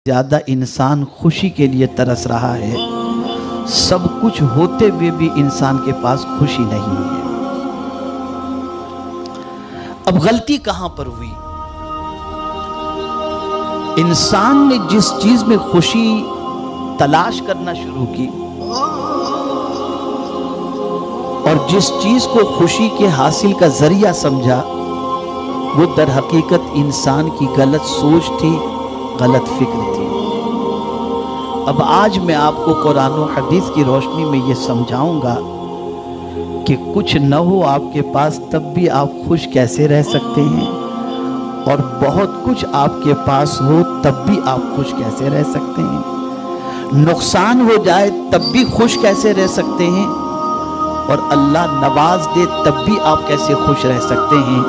زیادہ انسان خوشی کے لیے ترس رہا ہے، سب کچھ ہوتے ہوئے بھی انسان کے پاس خوشی نہیں ہے۔ اب غلطی کہاں پر ہوئی؟ انسان نے جس چیز میں خوشی تلاش کرنا شروع کی اور جس چیز کو خوشی کے حاصل کا ذریعہ سمجھا، وہ در حقیقت انسان کی غلط سوچ تھی، غلط فکر تھی۔ اب آج میں آپ کو قرآن و حدیث کی روشنی میں یہ سمجھاؤں گا کہ کچھ نہ ہو آپ کے پاس تب بھی آپ خوش کیسے رہ سکتے ہیں، اور بہت کچھ آپ کے پاس ہو تب بھی آپ خوش کیسے رہ سکتے ہیں، نقصان ہو جائے تب بھی خوش کیسے رہ سکتے ہیں، اور اللہ نواز دے تب بھی آپ کیسے خوش رہ سکتے ہیں۔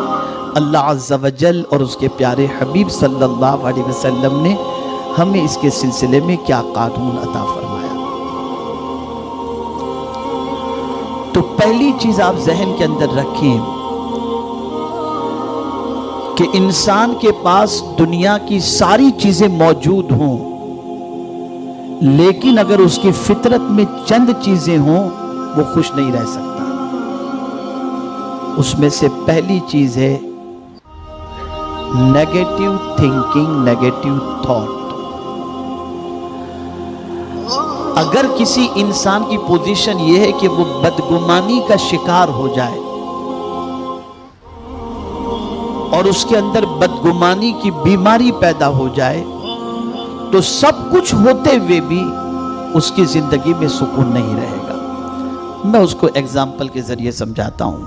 اللہ عز و جل اور اس کے پیارے حبیب صلی اللہ علیہ وسلم نے ہمیں اس کے سلسلے میں کیا قانون عطا فرمایا۔ تو پہلی چیز آپ ذہن کے اندر رکھیں کہ انسان کے پاس دنیا کی ساری چیزیں موجود ہوں، لیکن اگر اس کی فطرت میں چند چیزیں ہوں وہ خوش نہیں رہ سکتا۔ اس میں سے پہلی چیز ہے نیگیٹو تھنکنگ، نیگیٹو تھاٹ۔ اگر کسی انسان کی پوزیشن یہ ہے کہ وہ بدگمانی کا شکار ہو جائے اور اس کے اندر بدگمانی کی بیماری پیدا ہو جائے، تو سب کچھ ہوتے ہوئے بھی اس کی زندگی میں سکون نہیں رہے گا۔ میں اس کو ایگزامپل کے ذریعے سمجھاتا ہوں۔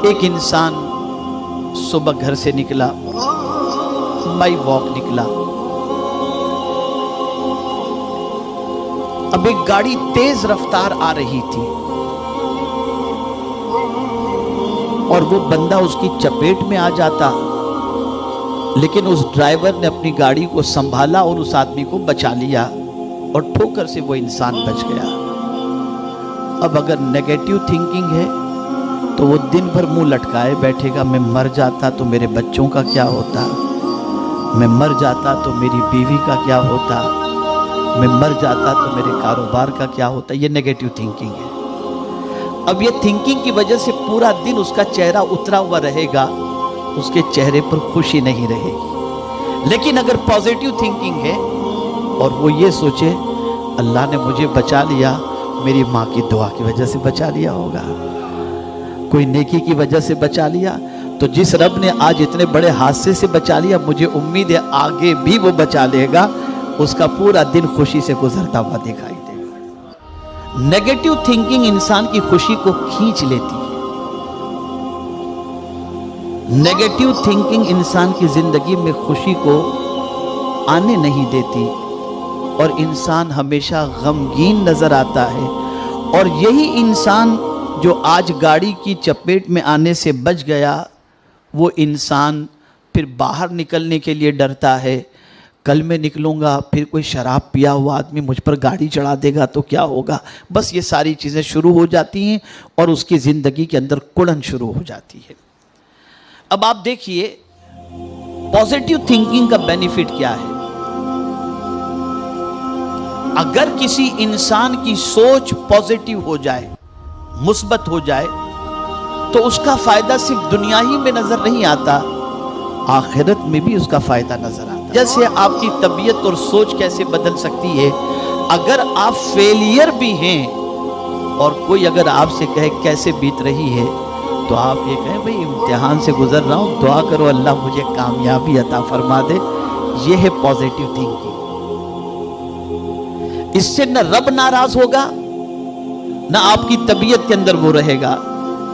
ایک انسان صبح گھر سے نکلا، بائی واک نکلا، اب ایک گاڑی تیز رفتار آ رہی تھی اور وہ بندہ اس کی چپیٹ میں آ جاتا، لیکن اس ڈرائیور نے اپنی گاڑی کو سنبھالا اور اس آدمی کو بچا لیا اور ٹھوکر سے وہ انسان بچ گیا۔ اب اگر نیگیٹو تھنکنگ ہے تو وہ دن بھر منہ لٹکائے بیٹھے گا، میں مر جاتا تو میرے بچوں کا کیا ہوتا، میں مر جاتا تو میری بیوی کا کیا ہوتا، میں مر جاتا تو میرے کاروبار کا کیا ہوتا۔ یہ نیگیٹو تھنکنگ ہے۔ اب یہ تھنکنگ کی وجہ سے پورا دن اس کا چہرہ اترا ہوا رہے گا، اس کے چہرے پر خوشی نہیں رہے گی۔ لیکن اگر پازیٹیو تھنکنگ ہے اور وہ یہ سوچے اللہ نے مجھے بچا لیا، میری ماں کی دعا کی وجہ سے بچا لیا ہوگا، کوئی نیکی کی وجہ سے بچا لیا، تو جس رب نے آج اتنے بڑے حادثے سے بچا لیا، مجھے امید ہے آگے بھی وہ بچا لے گا۔ اس کا پورا دن خوشی سے گزرتا ہوا دکھائی دے گا۔ نیگیٹو تھنکنگ انسان کی خوشی کو کھینچ لیتی ہے۔ نیگیٹو تھنکنگ انسان کی زندگی میں خوشی کو آنے نہیں دیتی اور انسان ہمیشہ غمگین نظر آتا ہے، اور یہی انسان جو آج گاڑی کی چپیٹ میں آنے سے بچ گیا، وہ انسان پھر باہر نکلنے کے لیے ڈرتا ہے، کل میں نکلوں گا پھر کوئی شراب پیا ہوا آدمی مجھ پر گاڑی چڑھا دے گا تو کیا ہوگا۔ بس یہ ساری چیزیں شروع ہو جاتی ہیں اور اس کی زندگی کے اندر کڑن شروع ہو جاتی ہے۔ اب آپ دیکھیے پازیٹیو تھنکنگ کا بینیفٹ کیا ہے۔ اگر کسی انسان کی سوچ پازیٹیو ہو جائے، مثبت ہو جائے، تو اس کا فائدہ صرف دنیا ہی میں نظر نہیں آتا، آخرت میں بھی اس کا فائدہ نظر آتا ہے۔ جیسے آپ کی طبیعت اور سوچ کیسے بدل سکتی ہے۔ اگر آپ فیلئر بھی ہیں اور کوئی اگر آپ سے کہے کیسے بیت رہی ہے، تو آپ یہ کہیں بھئی امتحان سے گزر رہا ہوں، دعا کرو اللہ مجھے کامیابی عطا فرما دے۔ یہ ہے پازیٹیو تھنکنگ۔ اس سے نہ رب ناراض ہوگا، نہ آپ کی طبیعت کے اندر وہ رہے گا،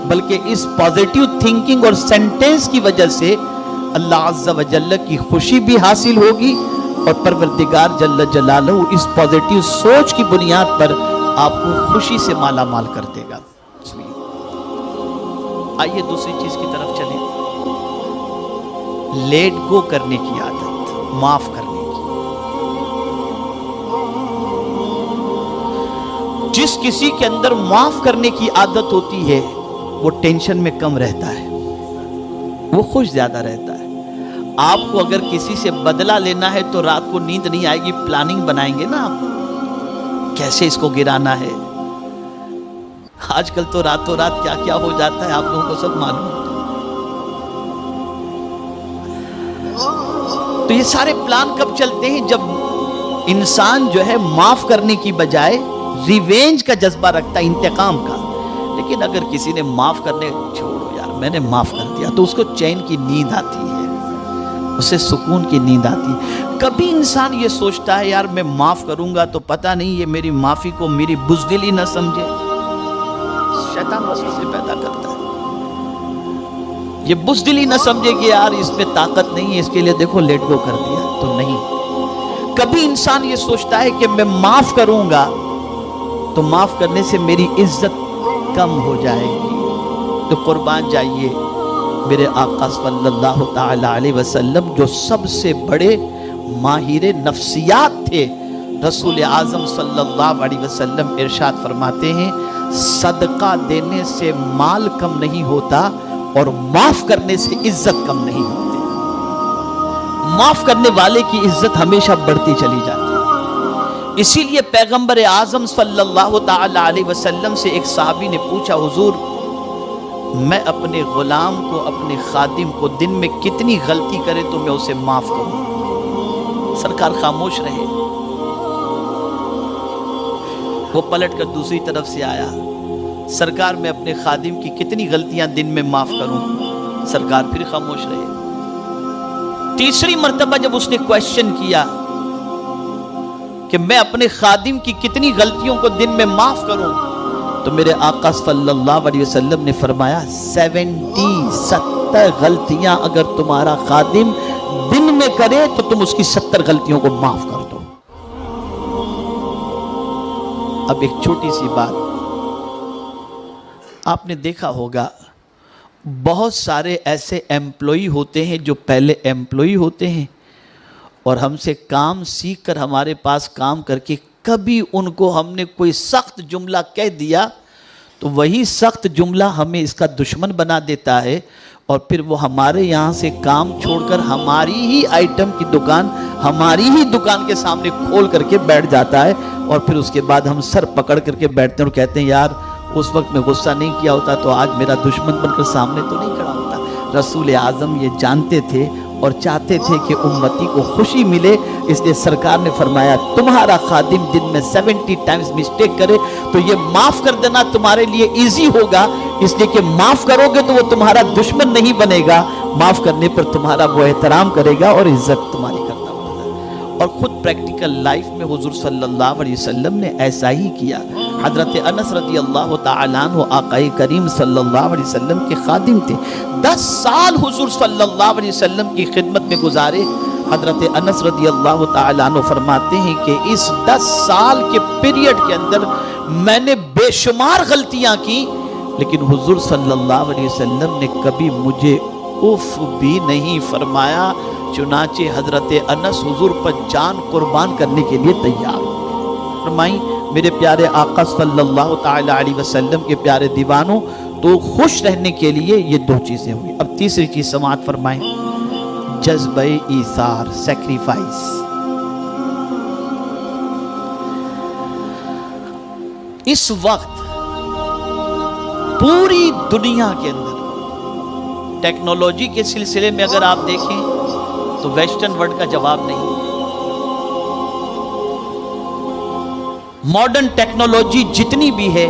بلکہ اس پازیٹیو تھنکنگ اور سینٹنس کی وجہ سے اللہ عز و جل کی خوشی بھی حاصل ہوگی، اور پروردگار جل جلالہ اس پازیٹیو سوچ کی بنیاد پر آپ کو خوشی سے مالا مال کر دے گا۔ آئیے دوسری چیز کی طرف چلیں، لیٹ گو کرنے کی عادت، معاف کرنے کی۔ جس کسی کے اندر معاف کرنے کی عادت ہوتی ہے وہ ٹینشن میں کم رہتا ہے، وہ خوش زیادہ رہتا ہے۔ آپ کو اگر کسی سے بدلہ لینا ہے تو رات کو نیند نہیں آئے گی، پلاننگ بنائیں گے نا آپ کیسے اس کو گرانا ہے۔ آج کل تو راتوں رات کیا کیا ہو جاتا ہے آپ لوگوں کو سب معلوم ہے۔ تو یہ سارے پلان کب چلتے ہیں؟ جب انسان جو ہے معاف کرنے کی بجائے ریونج کا جذبہ رکھتا ہے، انتقام کا۔ لیکن اگر کسی نے معاف کرنے، چھوڑو یار میں نے معاف کر دیا، تو اس کو چین کی نیند آتی ہے، اسے سکون کی نیند آتی ہے۔ کبھی انسان یہ سوچتا ہے یار میں معاف کروں گا تو پتہ نہیں یہ میری معافی کو میری بزدلی نہ سمجھے۔ شیطان وسوسے پیدا کرتا ہے، یہ بزدلی نہ سمجھے کہ یار اس میں طاقت نہیں ہے، اس کے لیے دیکھو لیٹ گو کر دیا، تو نہیں۔ کبھی انسان یہ سوچتا ہے کہ میں معاف کروں گا تو معاف کرنے سے میری عزت کم ہو جائے گی، تو قربان جائیے میرے آقا صلی اللہ تعالی علیہ وسلم جو سب سے بڑے ماہر نفسیات تھے، رسول اعظم صلی اللہ علیہ وسلم ارشاد فرماتے ہیں صدقہ دینے سے مال کم نہیں ہوتا اور معاف کرنے سے عزت کم نہیں ہوتی۔ معاف کرنے والے کی عزت ہمیشہ بڑھتی چلی جاتی ہے۔ اسی لیے پیغمبر اعظم صلی اللہ تعالی علیہ وسلم سے ایک صحابی نے پوچھا حضور میں اپنے غلام کو، اپنے خادم کو دن میں کتنی غلطی کرے تو میں اسے معاف کروں؟ سرکار خاموش رہے۔ وہ پلٹ کر دوسری طرف سے آیا، سرکار میں اپنے خادم کی کتنی غلطیاں دن میں معاف کروں؟ سرکار پھر خاموش رہے۔ تیسری مرتبہ جب اس نے کویسچن کیا کہ میں اپنے خادم کی کتنی غلطیوں کو دن میں معاف کروں، تو میرے آقا صلی اللہ علیہ وسلم نے فرمایا 70 غلطیاں اگر تمہارا خادم دن میں کرے تو تم اس کی 70 غلطیوں کو معاف کر دو۔ اب ایک چھوٹی سی بات، آپ نے دیکھا ہوگا بہت سارے ایسے ایمپلائی ہوتے ہیں جو پہلے ایمپلائی ہوتے ہیں اور ہم سے کام سیکھ کر ہمارے پاس کام کر کے کبھی ان کو ہم نے کوئی سخت جملہ کہہ دیا تو وہی سخت جملہ ہمیں اس کا دشمن بنا دیتا ہے، اور پھر وہ ہمارے یہاں سے کام چھوڑ کر ہماری ہی آئٹم کی دکان، ہماری ہی دکان کے سامنے کھول کر کے بیٹھ جاتا ہے، اور پھر اس کے بعد ہم سر پکڑ کر کے بیٹھتے ہیں اور کہتے ہیں یار اس وقت میں غصہ نہیں کیا ہوتا تو آج میرا دشمن بن کر سامنے تو نہیں کھڑا ہوتا۔ رسول اعظم یہ جانتے تھے اور چاہتے تھے کہ امتی کو خوشی ملے، اس لیے سرکار نے فرمایا تمہارا خادم دن میں 70 ٹائمز مسٹیک کرے تو یہ معاف کر دینا تمہارے لیے ایزی ہوگا، اس لیے کہ معاف کرو گے تو وہ تمہارا دشمن نہیں بنے گا، معاف کرنے پر تمہارا وہ احترام کرے گا اور عزت تمہاری کرتا ہوگا۔ اور خود پریکٹیکل لائف میں حضور صلی اللہ علیہ وسلم نے ایسا ہی کیا۔ حضرت انس رضی اللہ تعالیٰ عنہ آقا کریم صلی اللہ علیہ وسلم کے خادم تھے، 10 سال حضور صلی اللہ علیہ وسلم کی خدمت میں گزارے۔ حضرت انس رضی اللہ تعالیٰ عنہ فرماتے ہیں کہ اس 10 سال کے پیریڈ کے اندر میں نے بے شمار غلطیاں کی، لیکن حضور صلی اللہ علیہ وسلم نے کبھی مجھے اف بھی نہیں فرمایا، چنانچہ حضرت انس حضور پر جان قربان کرنے کے لیے تیار فرمائیں۔ میرے پیارے آقا صلی اللہ تعالی علیہ وسلم کے پیارے دیوانوں، تو خوش رہنے کے لیے یہ 2 چیزیں ہوئی۔ اب تیسری چیز سماعت فرمائیں، جذبہ ایثار، سیکریفائس۔ اس وقت پوری دنیا کے اندر ٹیکنالوجی کے سلسلے میں اگر آپ دیکھیں تو ویسٹرن ورلڈ کا جواب نہیں۔ ماڈرن ٹیکنالوجی جتنی بھی ہے،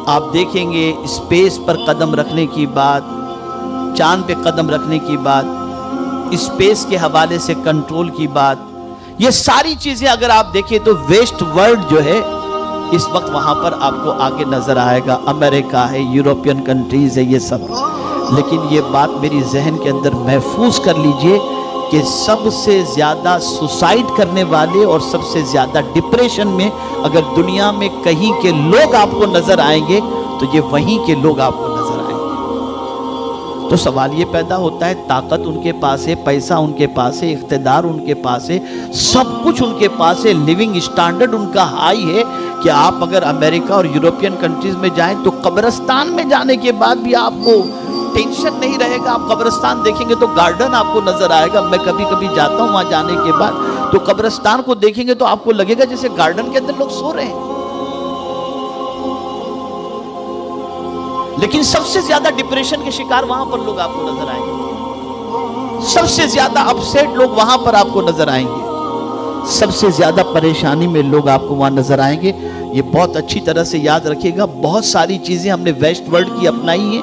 آپ دیکھیں گے اسپیس پر قدم رکھنے کی بات، چاند پہ قدم رکھنے کی بات، اسپیس کے حوالے سے کنٹرول کی بات، یہ ساری چیزیں اگر آپ دیکھیں تو ویسٹ ورلڈ جو ہے اس وقت وہاں پر آپ کو آگے نظر آئے گا، امریکہ ہے، یورپین کنٹریز ہے، یہ سب۔ لیکن یہ بات میری ذہن کے اندر محفوظ کر لیجئے کہ سب سے زیادہ سوسائڈ کرنے والے اور سب سے زیادہ ڈپریشن میں اگر دنیا میں کہیں کے لوگ آپ کو نظر آئیں گے تو یہ وہیں کے لوگ آپ کو نظر آئیں گے۔ تو سوال یہ پیدا ہوتا ہے، طاقت ان کے پاس ہے، پیسہ ان کے پاس ہے، اقتدار ان کے پاس ہے، سب کچھ ان کے پاس ہے، لیونگ سٹینڈرڈ ان کا ہائی ہے کہ آپ اگر امریکہ اور یورپین کنٹریز میں جائیں تو قبرستان میں جانے کے بعد بھی آپ کو ٹینشن نہیں رہے گا. آپ قبرستان دیکھیں گے تو گارڈن آپ کو نظر آئے گا. میں کبھی کبھی جاتا ہوں وہاں جانے کے بعد تو قبرستان کو دیکھیں گے تو آپ کو لگے گا جیسے گارڈن کے اندر لوگ سو رہے ہیں. لیکن سب سے زیادہ ڈپریشن کے شکار وہاں پر لوگ آپ کو نظر آئیں گے. سب سے زیادہ اپسیٹ لوگ وہاں پر آپ کو نظر آئیں گے. سب سے زیادہ پریشانی میں لوگ آپ کو وہاں نظر آئیں گے. یہ بہت اچھی طرح سے یاد رکھیے گا. بہت ساری چیزیں ہم نے ویسٹ ورلڈ کی اپنائی ہیں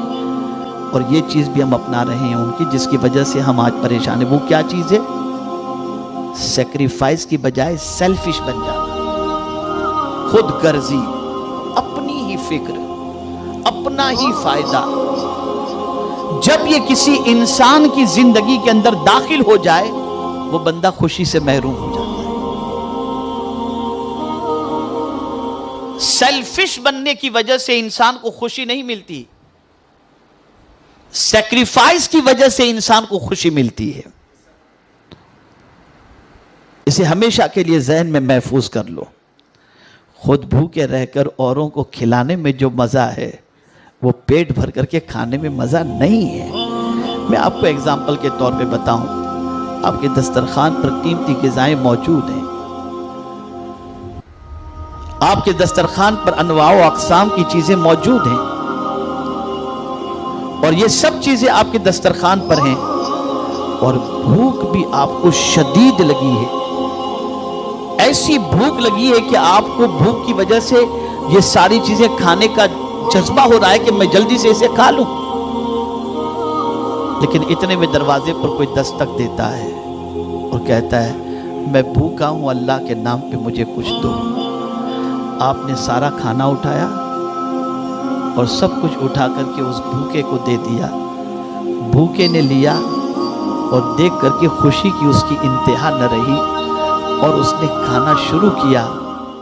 اور یہ چیز بھی ہم اپنا رہے ہیں ان کی, جس کی وجہ سے ہم آج پریشان ہیں. وہ کیا چیز ہے؟ سیکریفائس کی بجائے سیلفش بن جانا, خود غرضی, اپنی ہی فکر, اپنا ہی فائدہ. جب یہ کسی انسان کی زندگی کے اندر داخل ہو جائے وہ بندہ خوشی سے محروم ہو جاتا ہے. سیلفش بننے کی وجہ سے انسان کو خوشی نہیں ملتی, سیکریفائس کی وجہ سے انسان کو خوشی ملتی ہے. اسے ہمیشہ کے لیے ذہن میں محفوظ کر لو. خود بھوکے رہ کر اوروں کو کھلانے میں جو مزہ ہے وہ پیٹ بھر کر کے کھانے میں مزہ نہیں ہے. میں آپ کو اگزامپل کے طور پہ بتاؤں, آپ کے دسترخوان پر قیمتی غذائیں موجود ہیں, آپ کے دسترخوان پر انواع و اقسام کی چیزیں موجود ہیں اور یہ سب چیزیں آپ کے دسترخوان پر ہیں اور بھوک بھی آپ کو شدید لگی ہے. ایسی بھوک لگی ہے کہ آپ کو بھوک کی وجہ سے یہ ساری چیزیں کھانے کا جذبہ ہو رہا ہے کہ میں جلدی سے اسے کھا لوں. لیکن اتنے میں دروازے پر کوئی دستک دیتا ہے اور کہتا ہے میں بھوکا ہوں, اللہ کے نام پہ مجھے کچھ دو. آپ نے سارا کھانا اٹھایا اور سب کچھ اٹھا کر کے اس بھوکے کو دے دیا. بھوکے نے لیا اور دیکھ کر کے خوشی کی اس کی انتہا نہ رہی اور اس نے کھانا شروع کیا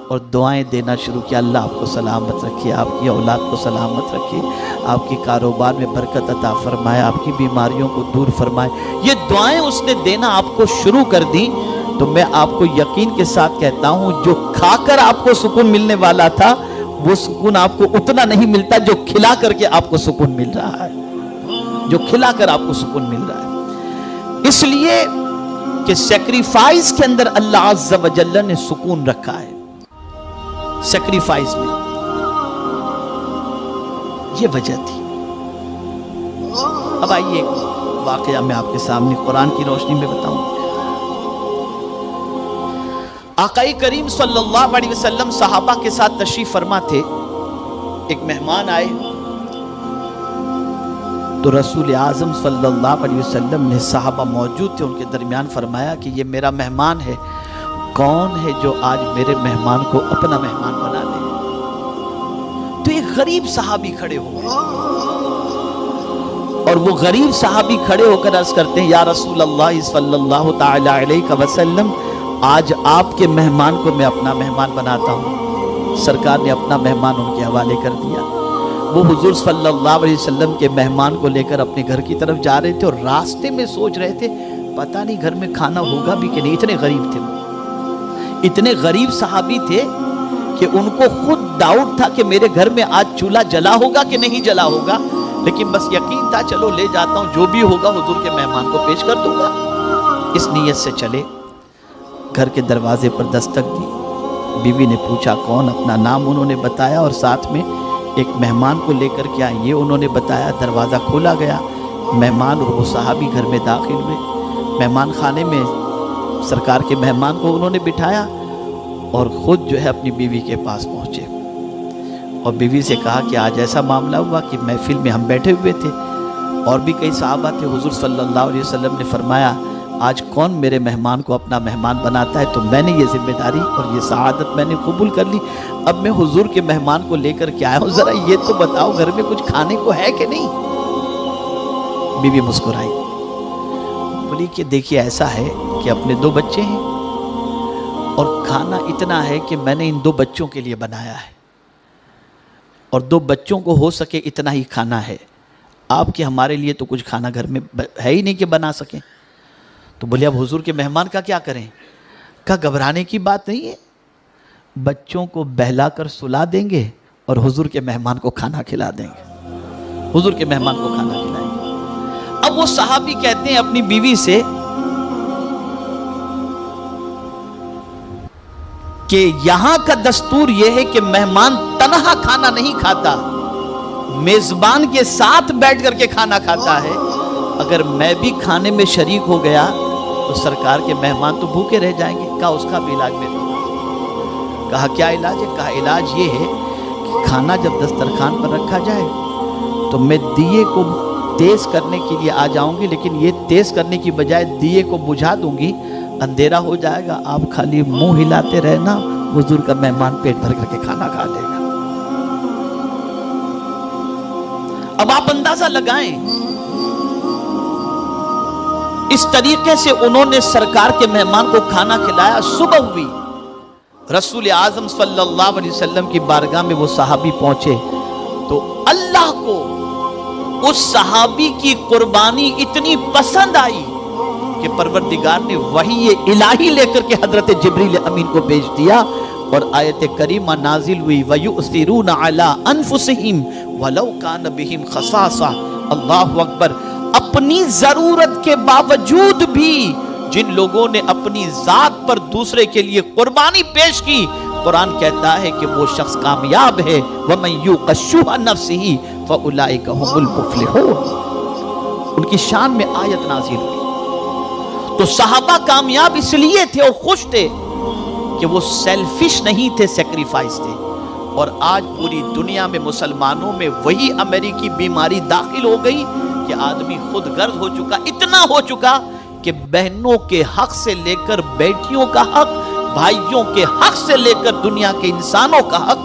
اور دعائیں دینا شروع کیا. اللہ آپ کو سلامت رکھے, آپ کی اولاد کو سلامت رکھے, آپ کے کاروبار میں برکت عطا فرمائے, آپ کی بیماریوں کو دور فرمائے. یہ دعائیں اس نے دینا آپ کو شروع کر دی تو میں آپ کو یقین کے ساتھ کہتا ہوں جو کھا کر آپ کو سکون ملنے والا تھا وہ سکون آپ کو اتنا نہیں ملتا جو کھلا کر کے آپ کو سکون مل رہا ہے, جو کھلا کر آپ کو سکون مل رہا ہے. اس لیے کہ سیکریفائس کے اندر اللہ عز و جل نے سکون رکھا ہے. سیکریفائس میں یہ وجہ تھی. اب آئیے ایک واقعہ میں آپ کے سامنے قرآن کی روشنی میں بتاؤں. آقائی کریم صلی اللہ علیہ وسلم صحابہ کے ساتھ تشریف فرما تھے. ایک مہمان آئے تو رسول اعظم صلی اللہ علیہ وسلم نے, صحابہ موجود تھے ان کے درمیان, فرمایا کہ یہ میرا مہمان ہے, کون ہے جو آج میرے مہمان کو اپنا مہمان بنا لے. تو ایک غریب صحابی کھڑے ہو گئے اور وہ غریب صحابی کھڑے ہو کر عرض کرتے ہیں یا رسول اللہ صلی اللہ تعالی علیہ وسلم, آج آپ کے مہمان کو میں اپنا مہمان بناتا ہوں. سرکار نے اپنا مہمان ان کے حوالے کر دیا. وہ حضور صلی اللہ علیہ وسلم کے مہمان کو لے کر اپنے گھر کی طرف جا رہے تھے اور راستے میں سوچ رہے تھے پتہ نہیں گھر میں کھانا ہوگا بھی کہ نہیں. اتنے غریب تھے, اتنے غریب صحابی تھے کہ ان کو خود ڈاؤٹ تھا کہ میرے گھر میں آج چولہا جلا ہوگا کہ نہیں جلا ہوگا, لیکن بس یقین تھا چلو لے جاتا ہوں, جو بھی ہوگا حضور کے مہمان کو پیش کر دوں گا. اس نیت سے چلے. گھر کے دروازے پر دستک دی. بیوی نے پوچھا کون, اپنا نام انہوں نے بتایا اور ساتھ میں ایک مہمان کو لے کر کے آئے یہ انہوں نے بتایا. دروازہ کھولا گیا, مہمان اور وہ صحابی گھر میں داخل ہوئے. مہمان خانے میں سرکار کے مہمان کو انہوں نے بٹھایا اور خود جو ہے اپنی بیوی کے پاس پہنچے اور بیوی سے کہا کہ آج ایسا معاملہ ہوا کہ محفل میں ہم بیٹھے ہوئے تھے اور بھی کئی صحابہ تھے. حضور صلی اللہ علیہ وسلم نے فرمایا آج کون میرے مہمان کو اپنا مہمان بناتا ہے, تو میں نے یہ ذمہ داری اور یہ سعادت میں نے قبول کر لی. اب میں حضور کے مہمان کو لے کر کے آیا ہوں, ذرا یہ تو بتاؤ گھر میں کچھ کھانے کو ہے کہ نہیں. بیوی مسکرائی, بولی کہ دیکھیے ایسا ہے کہ اپنے 2 بچے ہیں اور کھانا اتنا ہے کہ میں نے ان 2 بچوں کے لیے بنایا ہے اور 2 بچوں کو ہو سکے اتنا ہی کھانا ہے. آپ کے ہمارے لیے تو کچھ کھانا گھر میں ہے ہی نہیں کہ بنا سکیں. تو بولے اب حضور کے مہمان کا کیا کریں. کہا گھبرانے کی بات نہیں ہے, بچوں کو بہلا کر سلا دیں گے اور حضور کے مہمان کو کھانا کھلا دیں گے. حضور کے مہمان کو کھانا کھلائیں گے. اب وہ صحابی کہتے ہیں اپنی بیوی سے کہ یہاں کا دستور یہ ہے کہ مہمان تنہا کھانا نہیں کھاتا، میزبان کے ساتھ بیٹھ کر کے کھانا کھاتا ہے۔ اگر میں بھی کھانے میں شریک ہو گیا تو سرکار کے مہمان تو بھوکے رہ جائیں گے۔ کہا اس کا بھی علاج میرے پاس۔ کہا کیا علاج ہے؟ کہا علاج یہ ہے کہ کھانا جب دسترخوان پر رکھا جائے تو میں دیے کو تیز کرنے کے لیے آ جاؤں گی، لیکن یہ تیز کرنے کی بجائے دیے کو بجھا دوں گی، اندھیرا ہو جائے گا، آپ خالی منہ ہلاتے رہنا، حضور کا مہمان پیٹ بھر کر کے کھانا کھا لے گا۔ اب آپ اندازہ لگائیں، اس طریقے سے انہوں نے سرکار کے مہمان کو کھانا کھلایا۔ صبح ہوئی، رسول اعظم صلی اللہ علیہ وسلم کی بارگاہ میں وہ صحابی پہنچے تو اللہ کو اس صحابی کی قربانی اتنی پسند آئی کہ پروردگار نے وحی الہی لے کر کے حضرت جبریل امین کو بھیج دیا اور آیت کریمہ نازل ہوئی وَيُؤْثِرُونَ عَلَىٰ أَنفُسِهِمْ وَلَوْ كَانَ بِهِمْ خَصَاصَةٌ۔ اللہ اکبر، اپنی ضرورت کے باوجود بھی جن لوگوں نے اپنی ذات پر دوسرے کے لیے قربانی پیش کی، قرآن کہتا ہے کہ وہ شخص کامیاب ہے۔ وَمَن يُوقَ شُحَّ نَفْسِهِ فَأُولَٰئِكَ هُمُ الْمُفْلِحُونَ۔ ان کی شان میں آیت نازل ہوئی۔ تو صحابہ کامیاب اس لیے تھے اور خوش تھے کہ وہ سیلفش نہیں تھے، سیکریفائس تھے۔ اور آج پوری دنیا میں مسلمانوں میں وہی امریکی بیماری داخل ہو گئی کہ آدمی خود غرض ہو چکا، اتنا ہو چکا کہ بہنوں کے حق سے لے کر بیٹیوں کا حق، بھائیوں کے حق سے لے کر دنیا کے انسانوں کا حق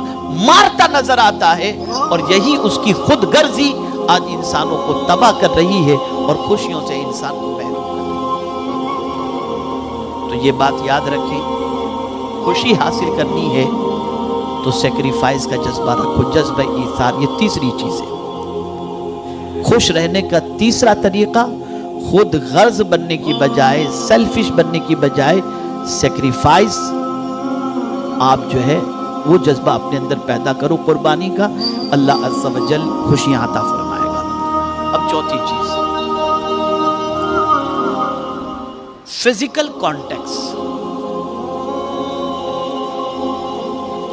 مارتا نظر آتا ہے، اور یہی اس کی خود غرضی آج انسانوں کو تباہ کر رہی ہے اور خوشیوں سے انسان کو محروم کر رہی ہے۔ تو یہ بات یاد رکھیں، خوشی حاصل کرنی ہے تو سیکریفائس کا جذبہ رکھو، جذبہ ایثار۔ یہ تیسری چیز ہے۔ خوش رہنے کا تیسرا طریقہ، خود غرض بننے کی بجائے، سیلفش بننے کی بجائے سیکریفائس، آپ جو ہے وہ جذبہ اپنے اندر پیدا کرو قربانی کا، اللہ عز و جل خوشیاں عطا فرمائے گا۔ اب چوتھی چیز، فزیکل کانٹیکس،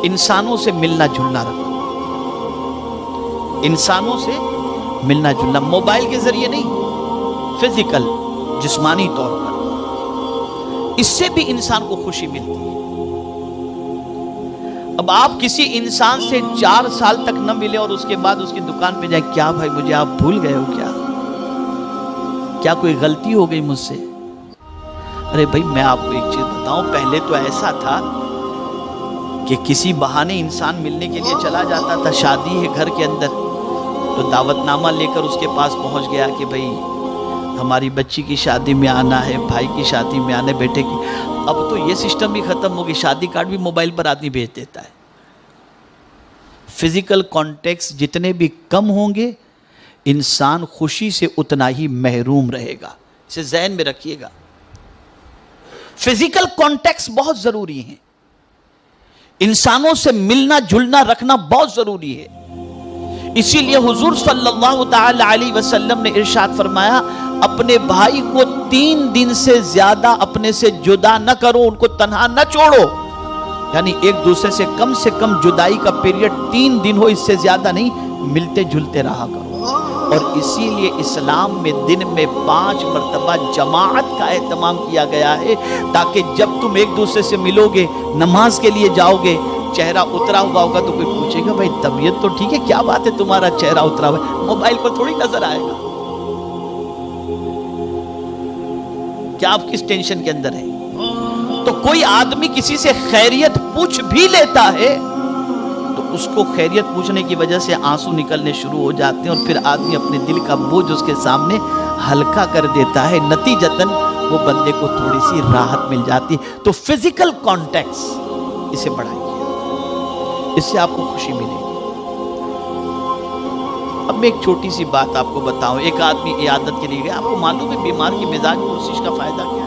انسانوں سے ملنا جلنا رکھو، انسانوں سے ملنا جلنا، موبائل کے ذریعے نہیں، فزیکل، جسمانی طور پر، اس سے بھی انسان کو خوشی ملتی ہے۔ اب آپ کسی انسان سے 4 سال تک نہ ملے اور اس کے بعد اس کی دکان پہ جائیں، کیا بھائی مجھے آپ بھول گئے ہو کیا کوئی غلطی ہو گئی مجھ سے؟ ارے بھائی میں آپ کو ایک چیز بتاؤں، پہلے تو ایسا تھا کہ کسی بہانے انسان ملنے کے لیے چلا جاتا تھا، شادی ہے گھر کے اندر تو دعوت نامہ لے کر اس کے پاس پہنچ گیا کہ بھائی ہماری بچی کی شادی میں آنا ہے، بھائی کی شادی میں آنا ہے، بیٹے کی۔ اب تو یہ سسٹم بھی ختم ہو گئی، شادی کارڈ بھی موبائل پر آدمی بھیج دیتا ہے۔ فزیکل کانٹیکس جتنے بھی کم ہوں گے، انسان خوشی سے اتنا ہی محروم رہے گا، اسے ذہن میں رکھیے گا۔ فزیکل کانٹیکس بہت ضروری ہیں، انسانوں سے ملنا جلنا رکھنا بہت ضروری ہے۔ اسی لیے حضور صلی اللہ تعالی علیہ وسلم نے ارشاد فرمایا، اپنے بھائی کو 3 دن سے زیادہ اپنے سے جدا نہ کرو، ان کو تنہا نہ چھوڑو، یعنی ایک دوسرے سے کم جدائی کا پیریڈ 3 دن ہو، اس سے زیادہ نہیں، ملتے جلتے رہا کرو۔ اور اسی لیے اسلام میں دن میں 5 مرتبہ جماعت کا اہتمام کیا گیا ہے، تاکہ جب تم ایک دوسرے سے ملو گے، نماز کے لیے جاؤ گے، چہرہ اترا ہوا ہوگا تو کوئی پوچھے گا بھائی طبیعت تو ٹھیک ہے، کیا بات ہے تمہارا چہرہ اترا ہوا ہے؟ موبائل پر تھوڑی نظر آئے گا، کیا آپ کس ٹینشن کے اندر ہیں؟ تو کوئی آدمی کسی سے خیریت پوچھ بھی لیتا ہے تو اس کو خیریت پوچھنے کی وجہ سے آنسو نکلنے شروع ہو جاتے ہیں، اور پھر آدمی اپنے دل کا بوجھ اس کے سامنے ہلکا کر دیتا ہے، نتیجتاً وہ بندے کو تھوڑی سی راحت مل جاتی ہے۔ تو فزیکل کانٹیکس اسے بڑھائیے، اس سے آپ کو خوشی ملے گی۔ اب میں ایک چھوٹی سی بات آپ کو بتاؤں، ایک آدمی عیادت کے لیے گیا، آپ کو معلوم ہے بیمار کی مزاج پرسش کا فائدہ کیا ہے؟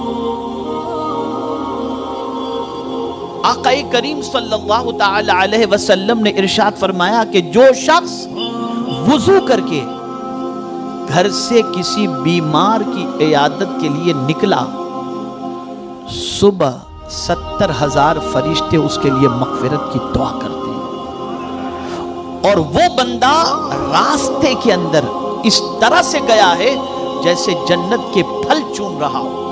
آقا کریم صلی اللہ تعالی علیہ وسلم نے ارشاد فرمایا کہ جو شخص وضو کر کے گھر سے کسی بیمار کی عیادت کے لیے نکلا، صبح 70,000 فرشتے اس کے لیے مغفرت کی دعا کرتے ہیں، اور وہ بندہ راستے کے اندر اس طرح سے گیا ہے جیسے جنت کے پھل چون رہا ہو۔